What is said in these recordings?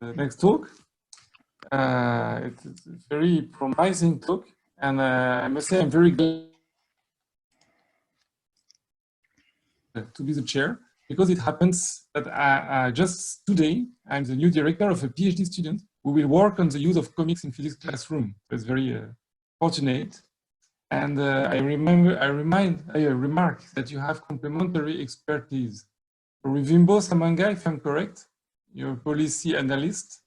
next talk. It's a very promising talk, and I must say I'm very glad to be the chair, because it happens that just today I'm the new director of a PhD student who will work on the use of comics in physics classroom. So it's very fortunate. And I remark that you have complementary expertise. Rivimbo Samanga, if I'm correct, you're a policy analyst.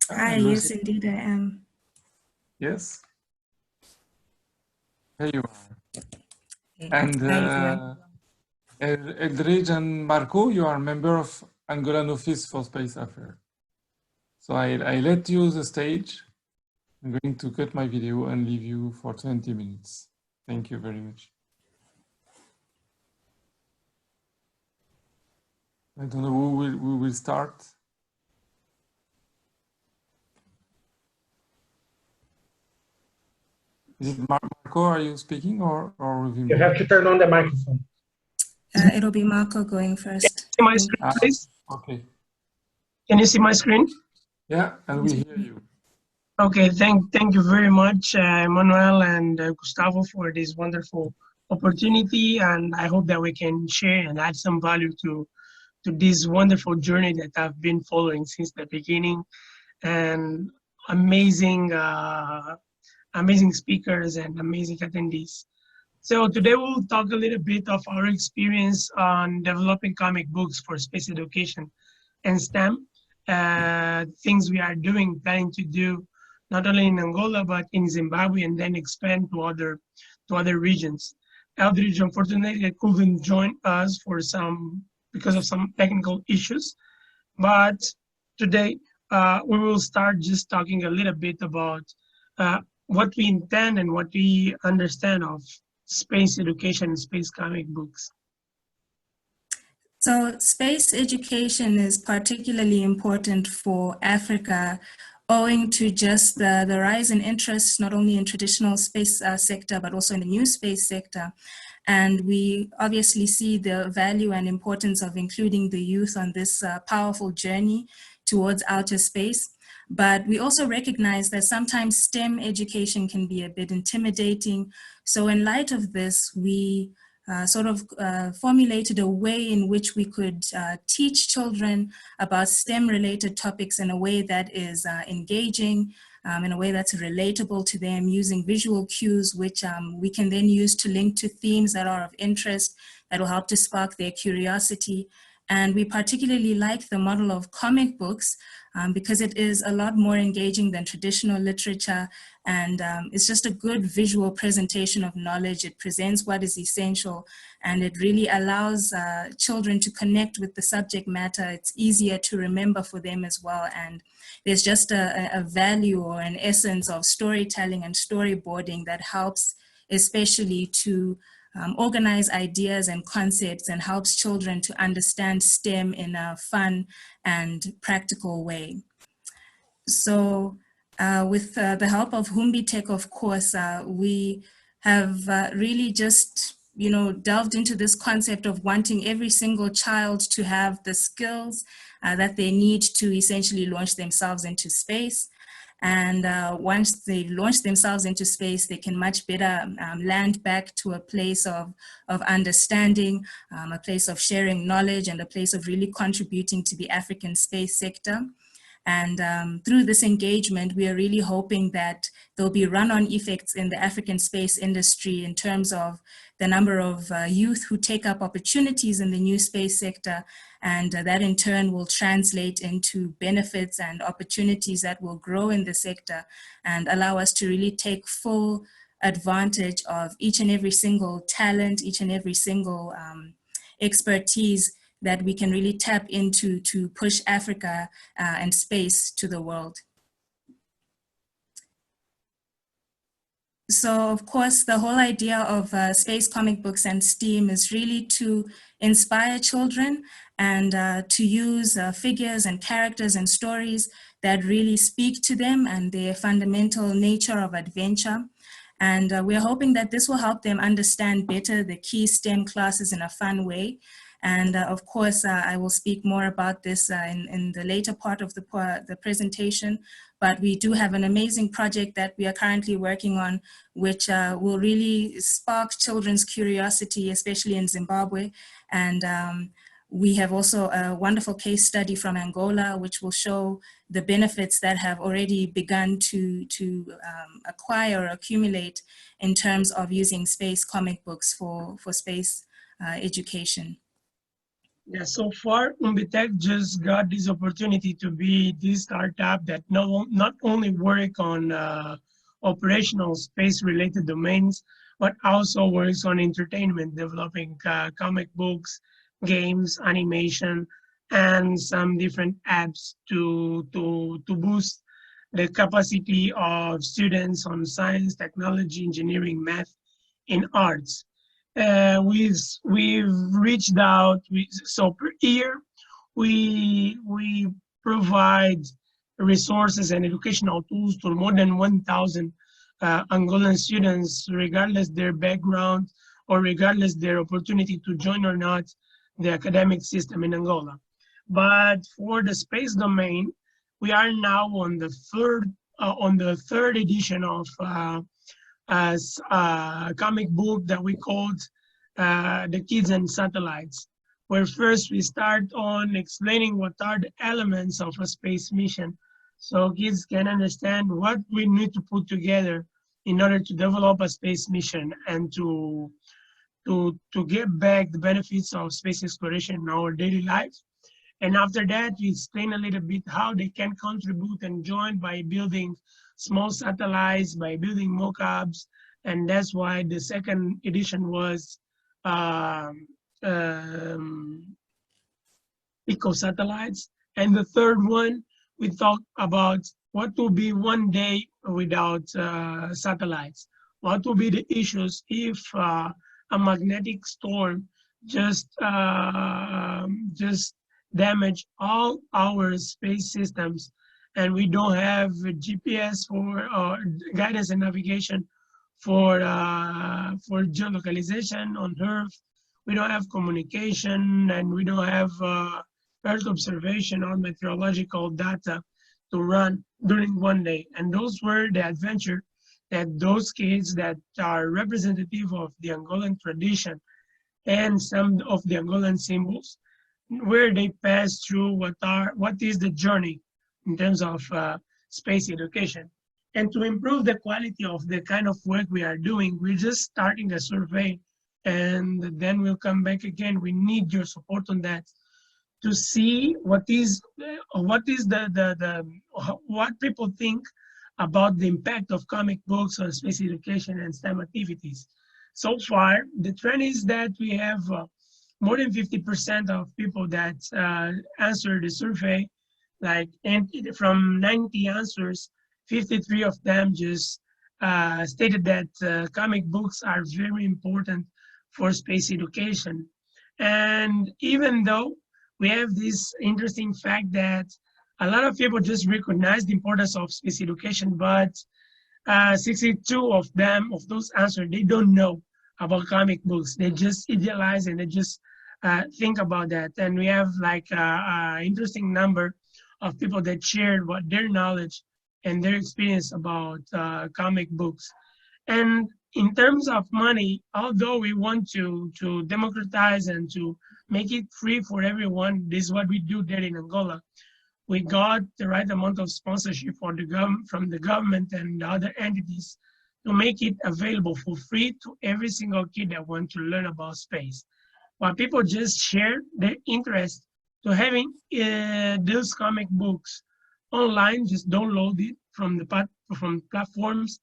Yes, indeed I am. Yes. Here you are. And Eldridge and Marco, you are a member of Angolan Office for Space Affairs. So I let you the stage. I'm going to cut my video and leave you for 20 minutes. Thank you very much. I don't know who will start. Is it Marco? Are you speaking or You have to turn on the microphone. It'll be Marco going first. Can you see my screen, please? Okay. Can you see my screen? Yeah, and we hear you. Okay, thank you very much, Emmanuel and Gustavo, for this wonderful opportunity, and I hope that we can share and add some value to this wonderful journey that I've been following since the beginning, and amazing speakers and amazing attendees. So today we'll talk a little bit of our experience on developing comic books for space education and STEM, things we are planning to do, not only in Angola, but in Zimbabwe, and then expand to other regions. Eldridge, unfortunately, couldn't join us because of some technical issues. But today, we will start just talking a little bit about what we intend and what we understand of space education and space comic books. So space education is particularly important for Africa, owing to just the rise in interest, not only in traditional space sector, but also in the new space sector. And we obviously see the value and importance of including the youth on this powerful journey towards outer space. But we also recognize that sometimes STEM education can be a bit intimidating. So in light of this, we formulated a way in which we could teach children about STEM-related topics in a way that is engaging, in a way that's relatable to them, using visual cues, which we can then use to link to themes that are of interest, that will help to spark their curiosity. And we particularly like the model of comic books because it is a lot more engaging than traditional literature, and it's just a good visual presentation of knowledge. It presents what is essential, and it really allows children to connect with the subject matter. It's easier to remember for them as well, and there's just a value or an essence of storytelling and storyboarding that helps especially to organize ideas and concepts and helps children to understand STEM in a fun and practical way. So with the help of MovieTech, of course, we have really just delved into this concept of wanting every single child to have the skills that they need to essentially launch themselves into space. And once they launch themselves into space, they can much better land back to a place of understanding, a place of sharing knowledge, and a place of really contributing to the African space sector. And through this engagement, we are really hoping that there'll be run-on effects in the African space industry in terms of the number of youth who take up opportunities in the new space sector, and that in turn will translate into benefits and opportunities that will grow in the sector and allow us to really take full advantage of each and every single talent, each and every single expertise that we can really tap into to push Africa and space to the world. So of course, the whole idea of space comic books and STEAM is really to inspire children and to use figures and characters and stories that really speak to them and their fundamental nature of adventure. And we're hoping that this will help them understand better the key STEM classes in a fun way. And of course, I will speak more about this in the later part of the presentation, but we do have an amazing project that we are currently working on, which will really spark children's curiosity, especially in Zimbabwe. And we have also a wonderful case study from Angola, which will show the benefits that have already begun to acquire or accumulate in terms of using space comic books for space education. Yeah, so far, MovieTech just got this opportunity to be this startup that not only work on operational space-related domains, but also works on entertainment, developing comic books, games, animation, and some different apps to boost the capacity of students on science, technology, engineering, math, and arts. We've reached out, so per year, we provide resources and educational tools to more than 1,000 Angolan students, regardless their background or regardless their opportunity to join or not the academic system in Angola. But for the space domain, we are now on the third edition of as a comic book that we called The Kids and Satellites, where first we start on explaining what are the elements of a space mission so kids can understand what we need to put together in order to develop a space mission and to get back the benefits of space exploration in our daily life. And after that, we explain a little bit how they can contribute and join by building small satellites, by building mock-ups, and that's why the second edition was eco-satellites. And the third one, we talk about what will be one day without satellites. What will be the issues if a magnetic storm just damage all our space systems, and we don't have GPS for guidance and navigation for geolocalization on Earth. We don't have communication, and we don't have Earth observation or meteorological data to run during one day. And those were the adventure that those kids that are representative of the Angolan tradition and some of the Angolan symbols, where they pass through what is the journey in terms of space education. And to improve the quality of the kind of work we are doing, we're just starting a survey, and then we'll come back again. We need your support on that to see what people think about the impact of comic books on space education and STEM activities. So far, the trend is that we have more than 50% of people that answered the survey, and from 90 answers, 53 of them just stated that comic books are very important for space education. And even though we have this interesting fact that a lot of people just recognize the importance of space education, but 62 of them, of those answers, they don't know about comic books. They just idealize and they just think about that. And we have an interesting number of people that shared what their knowledge and their experience about comic books. And in terms of money, although we want to democratize and to make it free for everyone, this is what we do there in Angola. We got the right amount of sponsorship from the government and other entities to make it available for free to every single kid that wants to learn about space. While people just share their interest to having those comic books online, just download it from platforms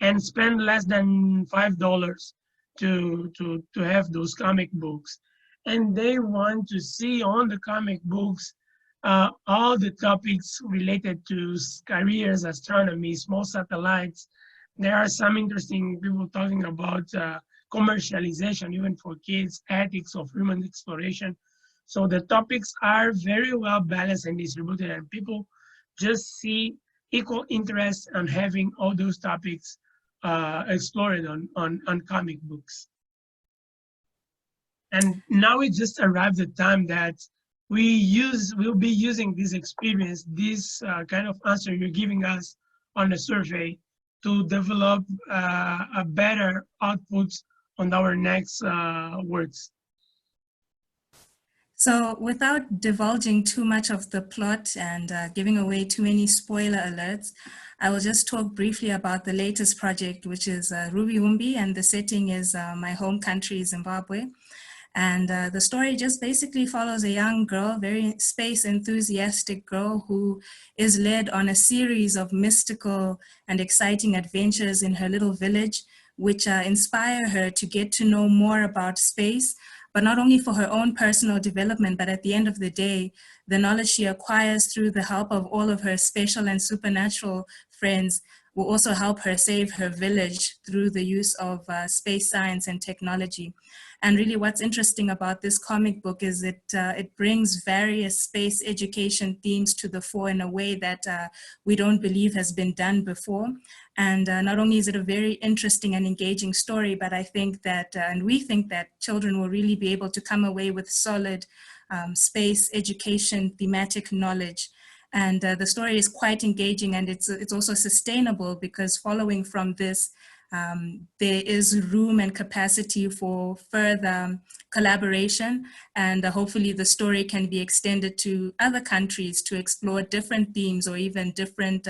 and spend less than $5 to have those comic books. And they want to see on the comic books all the topics related to careers, astronomy, small satellites. There are some interesting people talking about commercialization, even for kids, ethics of human exploration. So the topics are very well balanced and distributed, and people just see equal interest in having all those topics explored on comic books. And now it just arrived the time that we'll be using this experience, this kind of answer you're giving us on the survey to develop a better output on our next works. So without divulging too much of the plot and giving away too many spoiler alerts, I will just talk briefly about the latest project, which is Ruby Umbi, and the setting is my home country, Zimbabwe. And the story just basically follows a young girl, very space enthusiastic girl, who is led on a series of mystical and exciting adventures in her little village, which inspire her to get to know more about space, but not only for her own personal development, but at the end of the day, the knowledge she acquires through the help of all of her special and supernatural friends will also help her save her village through the use of space science and technology. And really what's interesting about this comic book is it brings various space education themes to the fore in a way that we don't believe has been done before. And not only is it a very interesting and engaging story, but I think that, and we think that children will really be able to come away with solid space education thematic knowledge. And the story is quite engaging, and it's also sustainable, because following from this, there is room and capacity for further collaboration, and hopefully the story can be extended to other countries to explore different themes or even different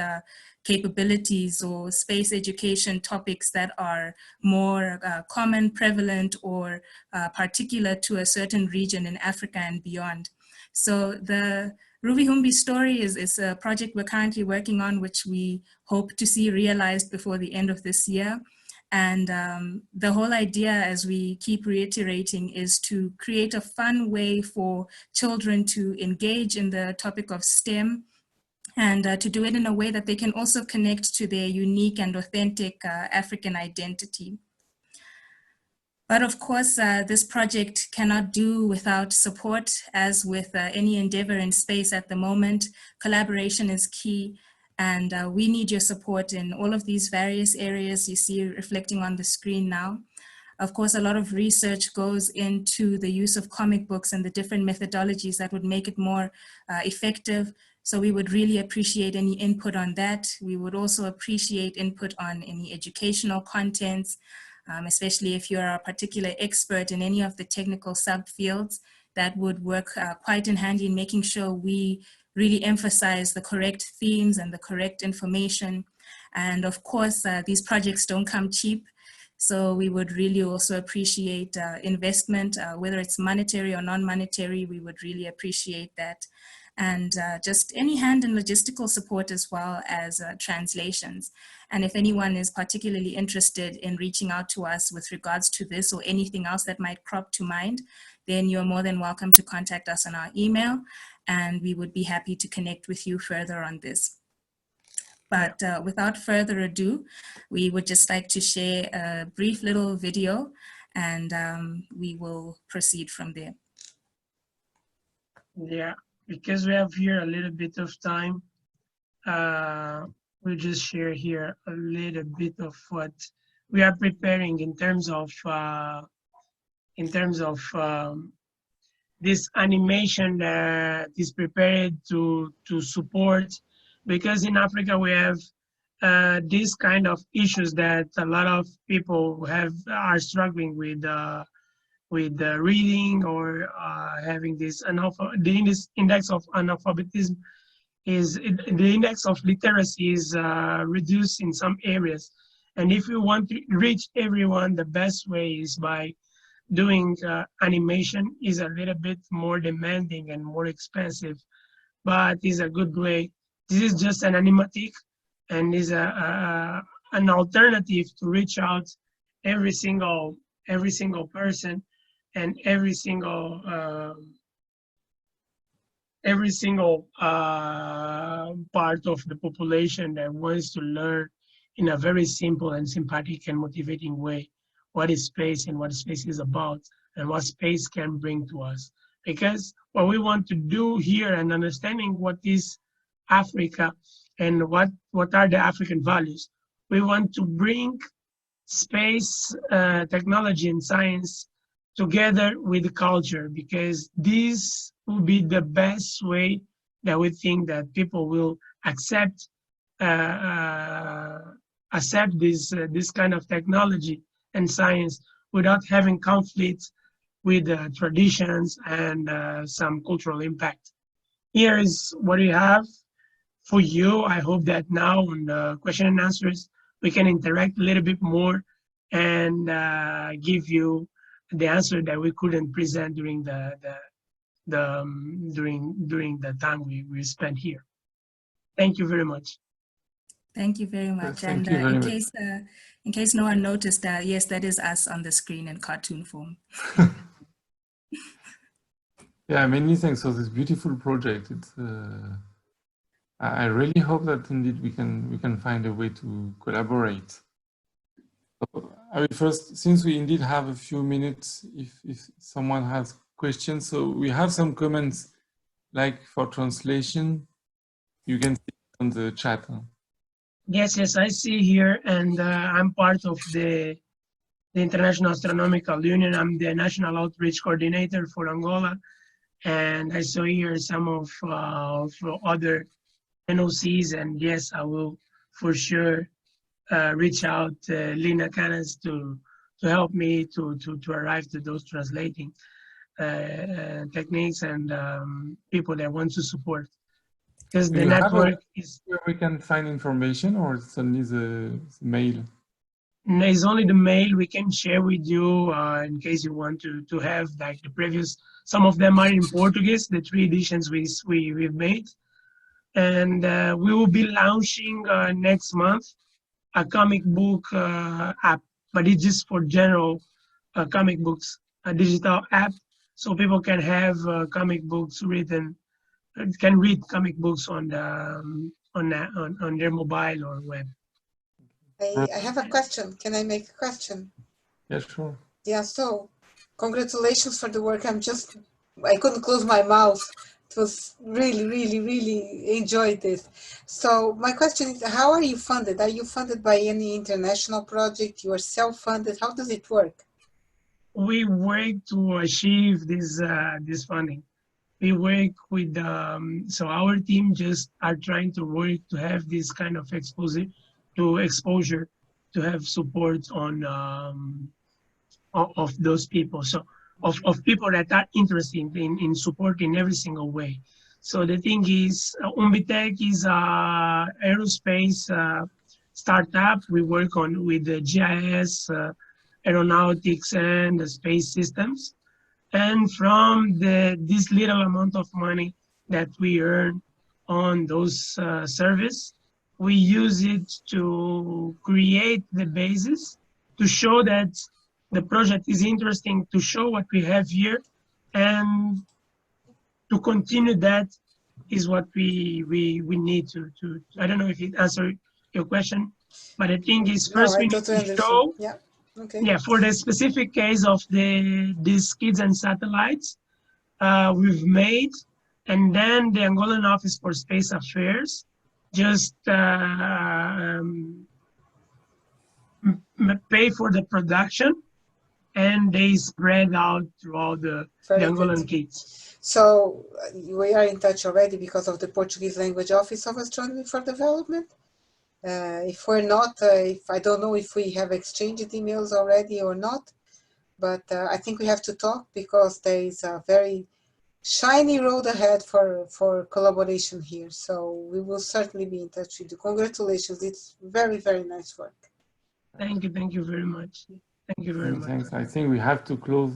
capabilities or space education topics that are more common, prevalent, or particular to a certain region in Africa and beyond. So the Ruby Humbi story is a project we're currently working on, which we hope to see realized before the end of this year. And the whole idea, as we keep reiterating, is to create a fun way for children to engage in the topic of STEM, and to do it in a way that they can also connect to their unique and authentic African identity. But of course, this project cannot do without support. As with any endeavor in space at the moment, collaboration is key, and we need your support in all of these various areas you see reflecting on the screen now. Of course, a lot of research goes into the use of comic books and the different methodologies that would make it more effective. So we would really appreciate any input on that. We would also appreciate input on any educational contents, especially if you're a particular expert in any of the technical subfields. That would work quite in handy in making sure we really emphasize the correct themes and the correct information. And of course, these projects don't come cheap. So we would really also appreciate investment, whether it's monetary or non-monetary. We would really appreciate that. And just any hand in logistical support, as well as translations. And if anyone is particularly interested in reaching out to us with regards to this or anything else that might crop to mind, then you're more than welcome to contact us on our email, and we would be happy to connect with you further on this. But without further ado, we would just like to share a brief little video, and we will proceed from there. Yeah, because we have here a little bit of time, we'll just share here a little bit of what we are preparing in terms of this animation that is prepared to support, because in Africa we have these kind of issues that a lot of people are struggling with reading, or having this the index of analphabetism the index of literacy is reduced in some areas. And if you want to reach everyone, the best way is by doing animation. Is a little bit more demanding and more expensive, but is a good way. This is just an animatic, and is an alternative to reach out every single person and every single part of the population that wants to learn in a very simple and sympathetic and motivating way what is space and what space is about and what space can bring to us. Because what we want to do here, and understanding what is Africa and what are the African values, we want to bring space technology and science together with the culture, because this will be the best way that we think that people will accept accept this kind of technology and science without having conflict with traditions and some cultural impact. Here is what we have for you. I hope that now on the question and answers, we can interact a little bit more and give you the answer that we couldn't present during during the time we spent here. Thank you very much. Thank you very much. Thank And you very much. in case no one noticed, yes, that is us on the screen in cartoon form. Yeah, many thanks for this beautiful project. It's, I really hope that indeed we can find a way to collaborate. So I will first, since we indeed have a few minutes, if someone has questions, so we have some comments like for translation, you can see it on the chat. Huh? Yes, I see here, and I'm part of the International Astronomical Union. I'm the National Outreach Coordinator for Angola, and I saw here some of other NOCs, and yes, I will for sure reach out Lina Canas to help me to arrive to those translating techniques and people that want to support. Because the network is where we can find information, or it's only the mail? It's only the mail we can share with you in case you want to have like the previous. Some of them are in Portuguese, the 3 editions we've made, and we will be launching next month a comic book app, but it's just for general comic books, a digital app, so people can have comic books written. Can read comic books on their mobile or web. I have a question. Can I make a question? Yeah, sure. Yeah, so congratulations for the work. I couldn't close my mouth. It was really enjoyed this. So my question is, how are you funded? Are you funded by any international project? You are self-funded? How does it work? We work to achieve this funding. We work with, so our team just are trying to work to have this kind of exposure, to have support on of those people. So of people that are interested in supporting every single way. So the thing is, MovieTech is a aerospace startup. We work with the GIS, aeronautics, and the space systems. And from this little amount of money that we earn on those service, we use it to create the basis to show that the project is interesting, to show what we have here, and to continue that is what we need to. I don't know if it answered your question, but the thing is, first we need to show. Yeah. Okay. Yeah, for the specific case of these kids and satellites, we've made, and then the Angolan Office for Space Affairs just pay for the production, and they spread out throughout the Angolan kids. So we are in touch already because of the Portuguese Language Office of Astronomy for Development. If we're not, I don't know if we have exchanged emails already or not, but I think we have to talk because there is a very shiny road ahead for collaboration here. So we will certainly be in touch with you. Congratulations. It's very nice work. Thank you very much. Thank you very much. Thanks. I think we have to close